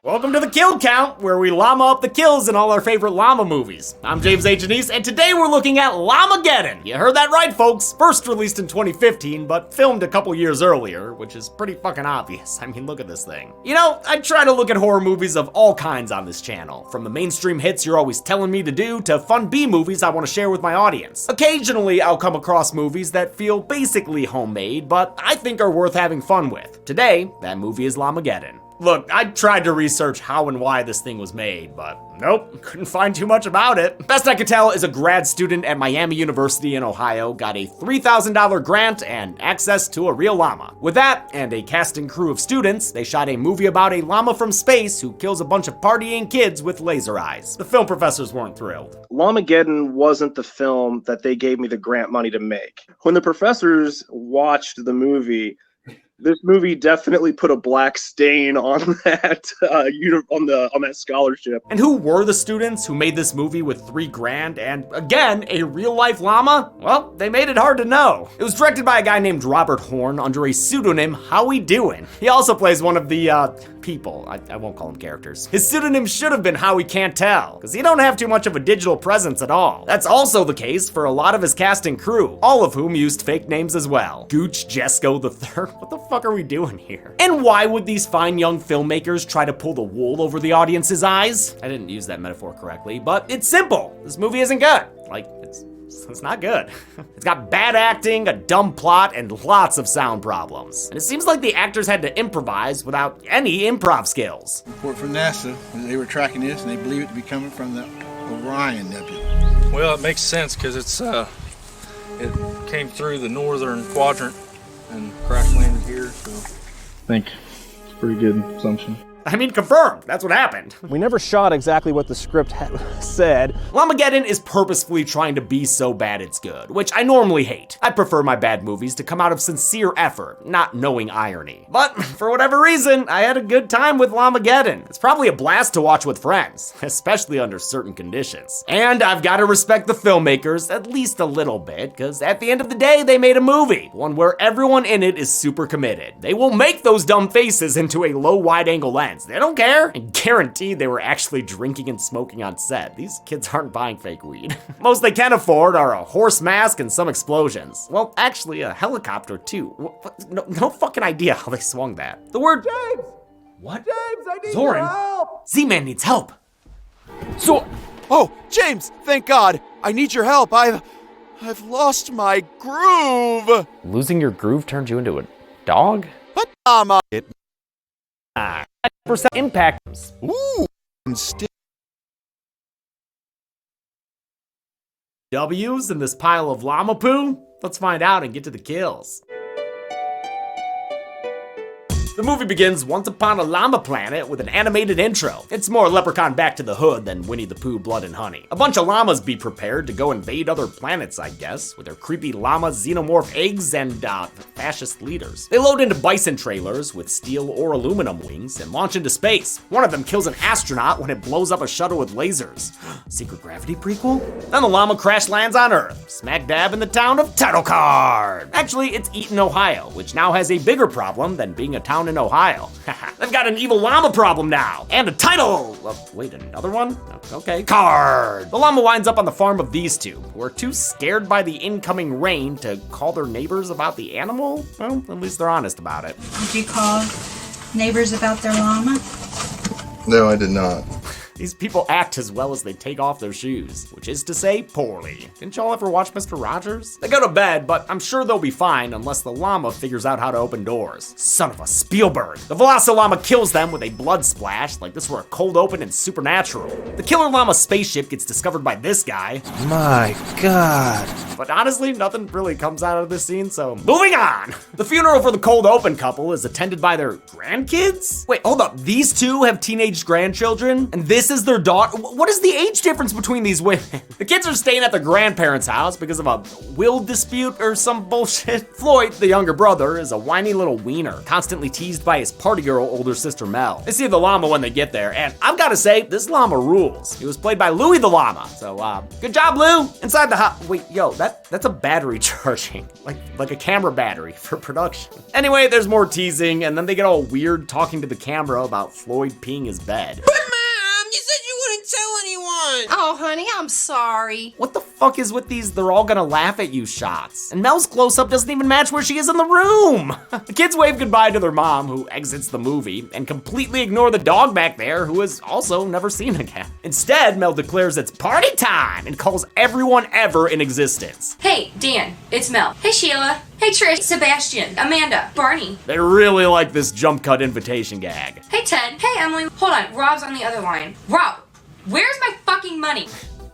Welcome to the Kill Count, where we llama up the kills in all our favorite llama movies. I'm James H. Anise, and today we're looking at Llamageddon. You heard that right, folks. First released in 2015, but filmed a couple years earlier, which is pretty fucking obvious. I mean, look at this thing. You know, I try to look at horror movies of all kinds on this channel, from the mainstream hits you're always telling me to do, to fun B movies I want to share with my audience. Occasionally, I'll come across movies that feel basically homemade, but I think are worth having fun with. Today, that movie is Llamageddon. Look, I tried to research how and why this thing was made, but nope, couldn't find too much about it. Best I could tell is a grad student at Miami University in Ohio got a $3,000 grant and access to a real llama. With that, and a cast and crew of students, they shot a movie about a llama from space who kills a bunch of partying kids with laser eyes. The film professors weren't thrilled. Llamageddon wasn't the film that they gave me the grant money to make. When the professors watched the movie, this movie definitely put a black stain on that on that scholarship. And who were the students who made this movie with $3 grand and, again, a real-life llama? Well, they made it hard to know. It was directed by a guy named Robert Horn under a pseudonym, Howie Doin'. He also plays one of the, people. I won't call them characters. His pseudonym should have been Howie Can't Tell, because he don't have too much of a digital presence at all. That's also the case for a lot of his cast and crew, all of whom used fake names as well. Gooch Jesco III. What the fuck are we doing here? And why would these fine young filmmakers try to pull the wool over the audience's eyes? I didn't use that metaphor correctly, but it's simple. This movie isn't good. Like, it's not good. It's got bad acting, a dumb plot, and lots of sound problems. And it seems like the actors had to improvise without any improv skills. Report from NASA, they were tracking this and they believe it to be coming from the Orion Nebula. Well, it makes sense because it came through the northern quadrant and crash landed here, so. I think it's a pretty good assumption. I mean, confirmed, that's what happened. We never shot exactly what the script said. Llamageddon is purposefully trying to be so bad it's good, which I normally hate. I prefer my bad movies to come out of sincere effort, not knowing irony. But for whatever reason, I had a good time with Llamageddon. It's probably a blast to watch with friends, especially under certain conditions. And I've got to respect the filmmakers at least a little bit, because at the end of the day, they made a movie, one where everyone in it is super committed. They will make those dumb faces into a low wide-angle lens. They don't care. And guaranteed they were actually drinking and smoking on set. These kids aren't buying fake weed. Most they can afford are a horse mask and some explosions. Well, actually a helicopter too. No fucking idea how they swung that. The word James! What? James, I need Zoran. your help! Z-Man needs help. Oh, James, thank God. I need your help. I've lost my groove. Losing your groove turned you into a dog? What? Percent impact. Ooh. W's in this pile of llama poo? Let's find out and get to the kills. The movie begins once upon a llama planet with an animated intro. It's more Leprechaun Back to the Hood than Winnie the Pooh Blood and Honey. A bunch of llamas be prepared to go invade other planets, I guess, with their creepy llama xenomorph eggs and fascist leaders. They load into bison trailers with steel or aluminum wings and launch into space. One of them kills an astronaut when it blows up a shuttle with lasers. Secret Gravity prequel? Then the llama crash lands on Earth, smack dab in the town of Titlecard. Actually, it's Eaton, Ohio, which now has a bigger problem than being a town in Ohio. They've got an evil llama problem now, and a title. Wait, another one? Okay. Card. The llama winds up on the farm of these two, who are too scared by the incoming rain to call their neighbors about the animal. Well, at least they're honest about it. Did you call neighbors about their llama? No, I did not. These people act as well as they take off their shoes, which is to say, poorly. Didn't y'all ever watch Mr. Rogers? They go to bed, but I'm sure they'll be fine unless the llama figures out how to open doors. Son of a Spielberg. The Velocilama kills them with a blood splash, like this were a cold open and Supernatural. The killer llama spaceship gets discovered by this guy. My God. But honestly, nothing really comes out of this scene, so moving on. The funeral for the cold open couple is attended by their grandkids? Wait, hold up, these two have teenage grandchildren? And this is their daughter? What is the age difference between these women? The kids are staying at their grandparents' house because of a will dispute or some bullshit. Floyd, the younger brother, is a whiny little wiener, constantly teased by his party girl older sister Mel. They see the llama when they get there, and I've gotta say, this llama rules. He was played by Louis the Llama, so good job, Lou. Inside the house, wait, yo, that That's a battery charging, like a camera battery for production. Anyway, there's more teasing, and then they get all weird talking to the camera about Floyd peeing his bed. But Mom, you said you wouldn't tell anyone. Oh, honey, I'm sorry. What the fuck is with these they're all gonna laugh at you shots? And Mel's close-up doesn't even match where she is in the room. The kids wave goodbye to their mom, who exits the movie, and completely ignore the dog back there, who is also never seen again. Instead, Mel declares it's party time and calls everyone ever in existence. Hey, Dan, it's Mel. Hey, Sheila. Hey, Trish, Sebastian, Amanda, Barney. They really like this jump cut invitation gag. Hey, Ted. Hey, Emily. Hold on, Rob's on the other line. Rob, where's my fucking money?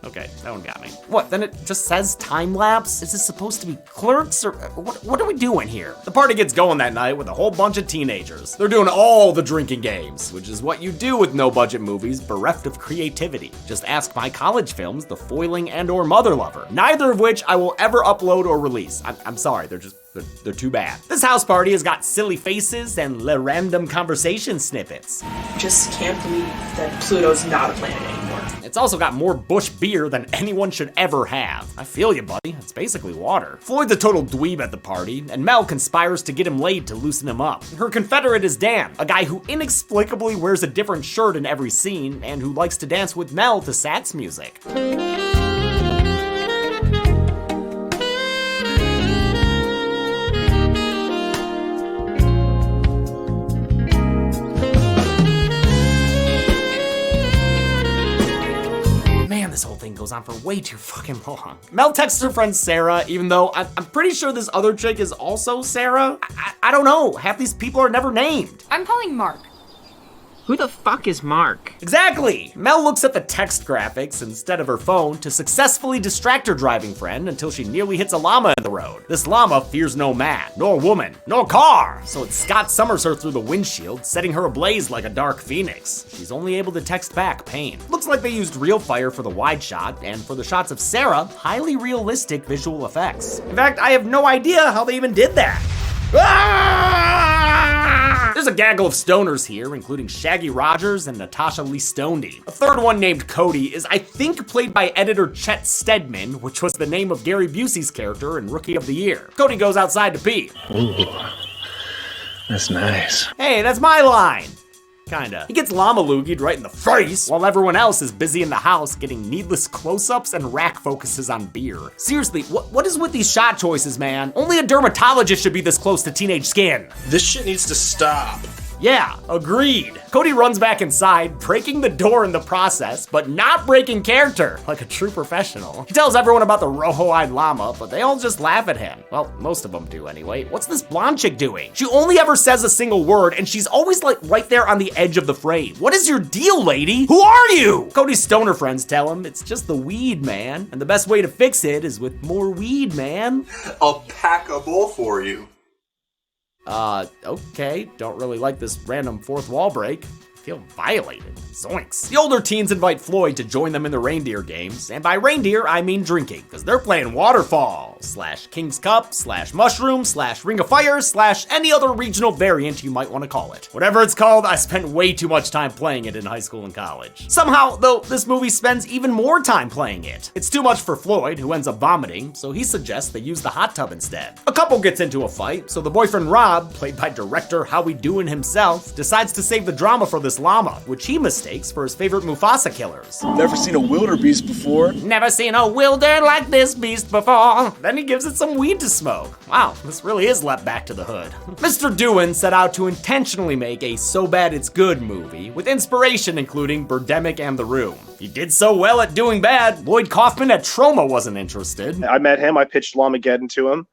Okay, that one got me. What, then it just says time lapse? Is this supposed to be Clerks, or what are we doing here? The party gets going that night with a whole bunch of teenagers. They're doing all the drinking games, which is what you do with no-budget movies bereft of creativity. Just ask my college films, The Foiling and or Mother Lover, neither of which I will ever upload or release. I'm sorry, they're too bad. This house party has got silly faces and random conversation snippets. Just can't believe that Pluto's not a planet anymore. It's also got more Busch beer than anyone should ever have. I feel you, buddy. It's basically water. Floyd's a total dweeb at the party, and Mel conspires to get him laid to loosen him up. Her confederate is Dan, a guy who inexplicably wears a different shirt in every scene and who likes to dance with Mel to sax music. This whole thing goes on for way too fucking long. Mel texts her friend Sarah, even though I'm pretty sure this other chick is also Sarah. I don't know, half these people are never named. I'm calling Mark. Who the fuck is Mark? Exactly! Mel looks at the text graphics instead of her phone to successfully distract her driving friend until she nearly hits a llama in the road. This llama fears no man, nor woman, nor car, so it Scott Summers her through the windshield, setting her ablaze like a dark phoenix. She's only able to text back pain. Looks like they used real fire for the wide shot, and for the shots of Sarah, highly realistic visual effects. In fact, I have no idea how they even did that. There's a gaggle of stoners here, including Shaggy Rogers and Natasha Lee Stoney. A third one named Cody is, I think, played by editor Chet Stedman, which was the name of Gary Busey's character in Rookie of the Year. Cody goes outside to pee. Ooh, that's nice. Hey, that's my line. Kinda. He gets llama loogied right in the face, while everyone else is busy in the house getting needless close-ups and rack focuses on beer. Seriously, what is with these shot choices, man? Only a dermatologist should be this close to teenage skin. This shit needs to stop. Yeah, agreed. Cody runs back inside, breaking the door in the process, but not breaking character, like a true professional. He tells everyone about the rojo-eyed llama, but they all just laugh at him. Well, most of them do anyway. What's this blonde chick doing? She only ever says a single word, and she's always like right there on the edge of the frame. What is your deal, lady? Who are you? Cody's stoner friends tell him it's just the weed, man. And the best way to fix it is with more weed, man. I'll pack a bowl for you. Okay, don't really like this random fourth wall break. Feel violated. Zoinks. The older teens invite Floyd to join them in the reindeer games, and by reindeer, I mean drinking, because they're playing Waterfall, / King's Cup, / Mushroom, / Ring of Fire, / any other regional variant you might want to call it. Whatever it's called, I spent way too much time playing it in high school and college. Somehow, though, this movie spends even more time playing it. It's too much for Floyd, who ends up vomiting, so he suggests they use the hot tub instead. A couple gets into a fight, so the boyfriend Rob, played by director Howie Doohan himself, decides to save the drama for this llama, which he mistakes for his favorite Mufasa killers. Never seen a wildebeest before. Never seen a wilder like this beast before. Then he gives it some weed to smoke. Wow, this really is let back to the hood. Mr. Doohan set out to intentionally make a so bad it's good movie, with inspiration including Birdemic and The Room. He did so well at doing bad, Lloyd Kaufman at Troma wasn't interested. I met him, I pitched Llamageddon to him.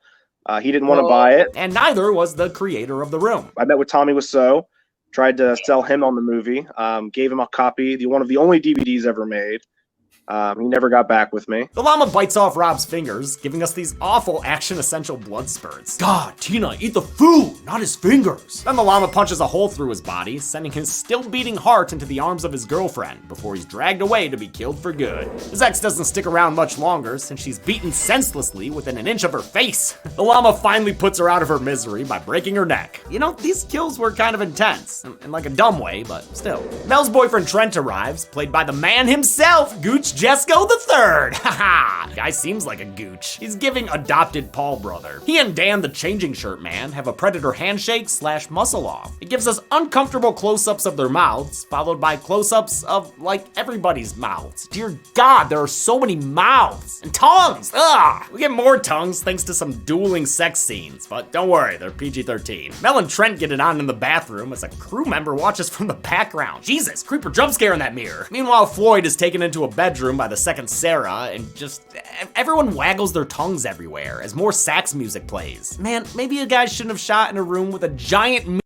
He didn't want to buy it. And neither was the creator of The Room. I met with Tommy Wiseau. Tried to sell him on the movie, gave him a copy, one of the only DVDs ever made. He never got back with me. The llama bites off Rob's fingers, giving us these awful action-essential blood spurts. God, Tina, eat the food, not his fingers. Then the llama punches a hole through his body, sending his still-beating heart into the arms of his girlfriend before he's dragged away to be killed for good. His ex doesn't stick around much longer since she's beaten senselessly within an inch of her face. The llama finally puts her out of her misery by breaking her neck. You know, these kills were kind of intense, in like a dumb way, but still. Mel's boyfriend Trent arrives, played by the man himself, Gucci Gooch Jesco the Third. Haha, guy seems like a gooch. He's giving adopted Paul brother. He and Dan the changing shirt man have a predator handshake / muscle off. It gives us uncomfortable close-ups of their mouths, followed by close-ups of like everybody's mouths. Dear God, there are so many mouths and tongues. Ugh. We get more tongues thanks to some dueling sex scenes, but don't worry, they're PG-13. Mel and Trent get it on in the bathroom as a crew member watches from the background. Jesus, creeper jump scare in that mirror. Meanwhile, Floyd is taken into a bedroom by the second Sarah, and just everyone waggles their tongues everywhere as more sax music plays. Man, maybe you guys shouldn't have shot in a room with a giant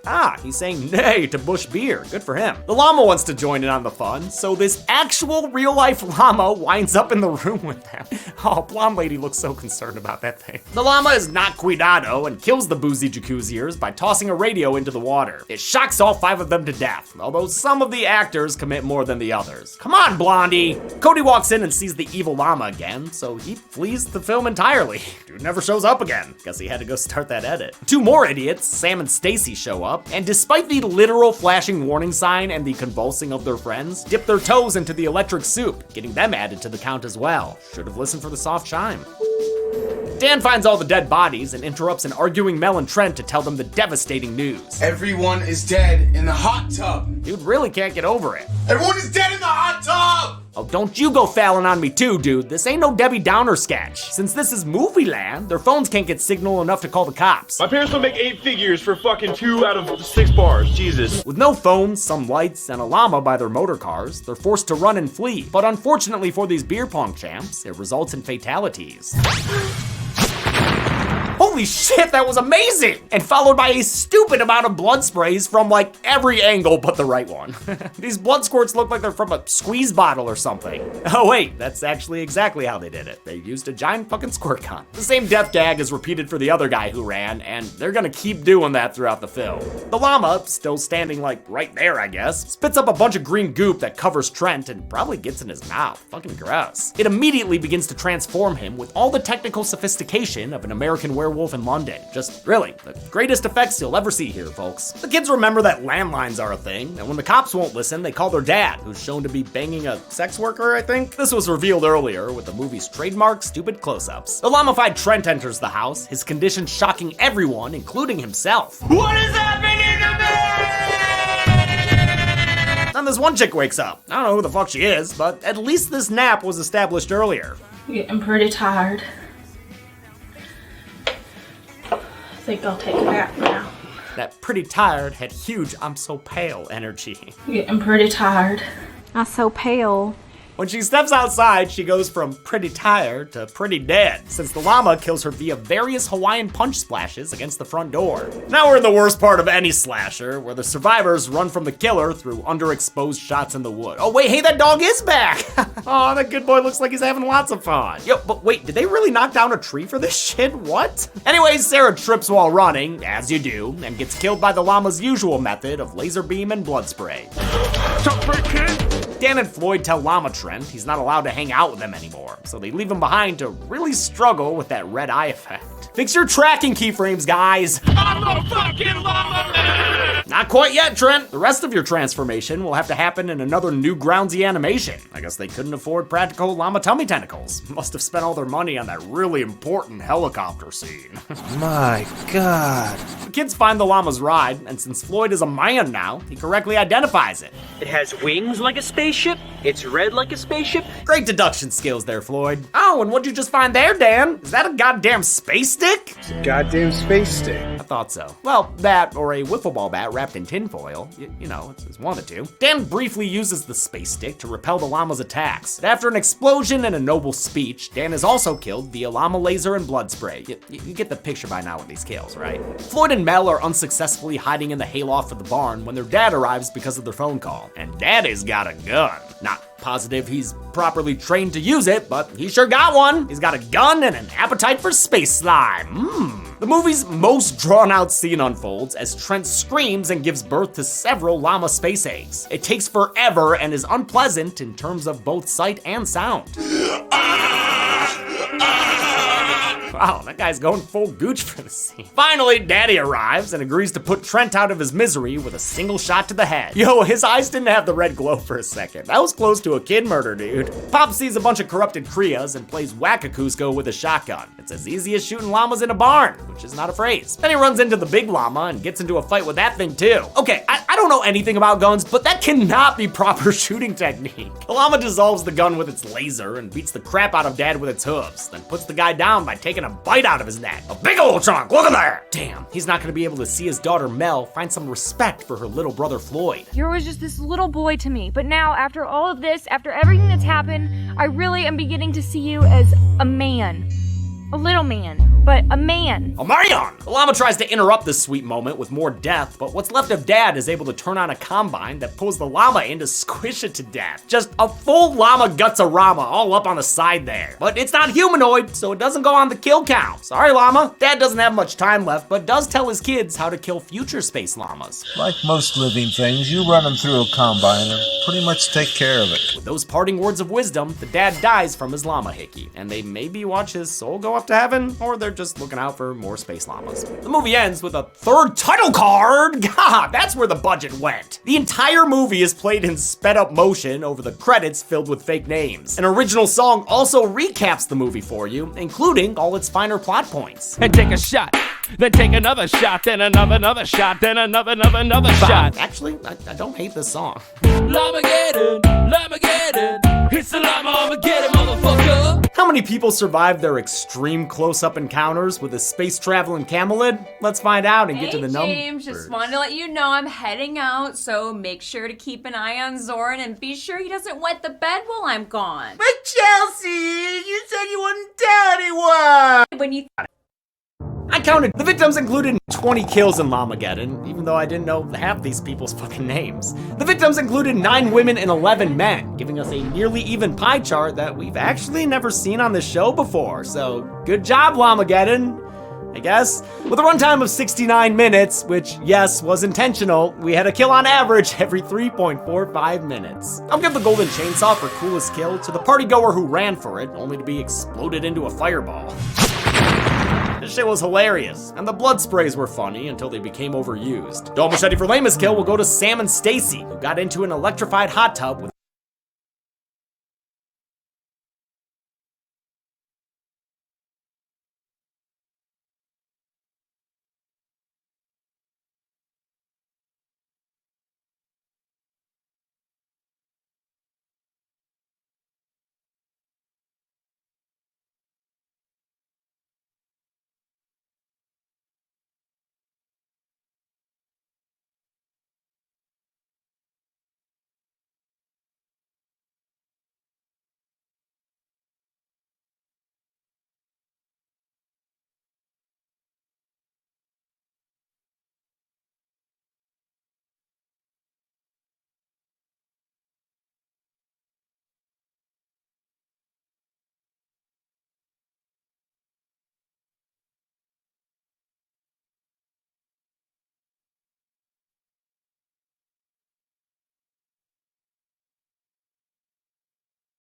Ah, he's saying nay to Bush beer. Good for him. The llama wants to join in on the fun, so this actual real-life llama winds up in the room with them. Oh, blonde lady looks so concerned about that thing. The llama is not cuidado and kills the boozy jacuzziers by tossing a radio into the water. It shocks all 5 of them to death, although some of the actors commit more than the others. Come on, Blondie! Cody walks in and sees the evil llama again, so he flees the film entirely. Dude never shows up again. Guess he had to go start that edit. 2 more idiots, Sam and Stacy, show up, and despite the literal flashing warning sign and the convulsing of their friends, dip their toes into the electric soup, getting them added to the count as well. Should have listened for the soft chime. Dan finds all the dead bodies and interrupts an arguing Mel and Trent to tell them the devastating news. Everyone is dead in the hot tub. Dude really can't get over it. Everyone is dead in the hot tub! Oh, don't you go fouling on me too, dude. This ain't no Debbie Downer sketch. Since this is movie land, their phones can't get signal enough to call the cops. My parents don't make 8 figures for fucking 2 out of 6 bars, Jesus. With no phones, some lights, and a llama by their motor cars, they're forced to run and flee. But unfortunately for these beer pong champs, it results in fatalities. Holy shit, that was amazing! And followed by a stupid amount of blood sprays from like every angle but the right one. These blood squirts look like they're from a squeeze bottle or something. Oh wait, that's actually exactly how they did it. They used a giant fucking squirt gun. The same death gag is repeated for the other guy who ran, and they're gonna keep doing that throughout the film. The llama, still standing like right there I guess, spits up a bunch of green goop that covers Trent and probably gets in his mouth. Fucking gross. It immediately begins to transform him with all the technical sophistication of an American werewolf in London. Just really, the greatest effects you'll ever see here, folks. The kids remember that landlines are a thing, and when the cops won't listen, they call their dad, who's shown to be banging a sex worker, I think. This was revealed earlier with the movie's trademark stupid close-ups. The llamified Trent enters the house, his condition shocking everyone, including himself. What is happening to me? Then this one chick wakes up. I don't know who the fuck she is, but at least this nap was established earlier. I'm getting pretty tired. I think I'll take a nap now. That pretty tired had huge I'm so pale energy. I'm getting pretty tired. I'm so pale. When she steps outside, she goes from pretty tired to pretty dead, since the llama kills her via various Hawaiian punch splashes against the front door. Now we're in the worst part of any slasher, where the survivors run from the killer through underexposed shots in the wood. Oh wait, hey, that dog is back! Oh, that good boy looks like he's having lots of fun. Yo, but wait, did they really knock down a tree for this shit? What? Anyways, Sarah trips while running, as you do, and gets killed by the llama's usual method of laser beam and blood spray. Dan and Floyd tell Llama Trent he's not allowed to hang out with them anymore, so they leave him behind to really struggle with that red eye effect. Fix your tracking keyframes, guys. I'm a fucking llama man! Not quite yet, Trent. The rest of your transformation will have to happen in another Newgroundsy animation. I guess they couldn't afford practical llama tummy tentacles. Must have spent all their money on that really important helicopter scene. My God. The kids find the llama's ride, and since Floyd is a man now, he correctly identifies it. It has wings like a spaceship. It's red like a spaceship. Great deduction skills there, Floyd. Oh, and what'd you just find there, Dan? Is that a goddamn space stick? It's a goddamn space stick. I thought so. Well, that or a wiffle ball bat wrapped in tinfoil. You know, it's one of the two. Dan briefly uses the space stick to repel the llama's attacks. But after an explosion and a noble speech, Dan is also killed via llama laser and blood spray. You get the picture by now with these kills, right? Floyd and Mel are unsuccessfully hiding in the hayloft of the barn when their dad arrives because of their phone call. And Daddy's got a gun. Not positive he's properly trained to use it, but he sure got one. He's got a gun and an appetite for space slime. The movie's most drawn-out scene unfolds as Trent screams and gives birth to several llama space eggs. It takes forever and is unpleasant in terms of both sight and sound. Wow, that guy's going full gooch for the scene. Finally, Daddy arrives and agrees to put Trent out of his misery with a single shot to the head. Yo, his eyes didn't have the red glow for a second. That was close to a kid murder, dude. Pop sees a bunch of corrupted Krias and plays Whack-A-Cusco with a shotgun. It's as easy as shooting llamas in a barn, which is not a phrase. Then he runs into the big llama and gets into a fight with that thing too. Okay, I don't know anything about guns, but that cannot be proper shooting technique. The llama dissolves the gun with its laser and beats the crap out of Dad with its hooves, then puts the guy down by taking a bite out of his neck. A big old chunk, look at that! Damn, he's not gonna be able to see his daughter Mel find some respect for her little brother Floyd. You're always just this little boy to me, but now after all of this, after everything that's happened, I really am beginning to see you as a man. A little man, but a man. A man! The llama tries to interrupt this sweet moment with more death, but what's left of Dad is able to turn on a combine that pulls the llama in to squish it to death. Just a full llama guts-a-rama all up on the side there. But it's not humanoid, so it doesn't go on the kill count. Sorry, llama. Dad doesn't have much time left, but does tell his kids how to kill future space llamas. Like most living things, you run them through a combine and pretty much take care of it. With those parting words of wisdom, the dad dies from his llama hickey, and they maybe watch his soul go up to heaven, or they're just looking out for more space llamas. The movie ends with a third title card. God, that's where the budget went. The entire movie is played in sped up motion over the credits filled with fake names. An original song also recaps the movie for you, including all its finer plot points. And take a shot, then take another shot, then another shot, then another shot. Actually, I don't hate this song. Llamageddon, Llamageddon, it's the Llamageddon, motherfucker. How many people survived their extreme close-up encounters with a space-traveling camelid? Let's find out and get to the numbers. James, just wanted to let you know I'm heading out, so make sure to keep an eye on Zoran and be sure he doesn't wet the bed while I'm gone. But Chelsea, you said you wouldn't tell anyone! When you I counted. The victims included 20 kills in Llamageddon, even though I didn't know half these people's fucking names. The victims included 9 women and 11 men, giving us a nearly even pie chart that we've actually never seen on this show before. So good job, Llamageddon, I guess. With a runtime of 69 minutes, which, yes, was intentional, we had a kill on average every 3.45 minutes. I'll give the golden chainsaw for coolest kill to the partygoer who ran for it, only to be exploded into a fireball. This shit was hilarious, and the blood sprays were funny until they became overused. Dull machete for lamest kill will go to Sam and Stacy, who got into an electrified hot tub with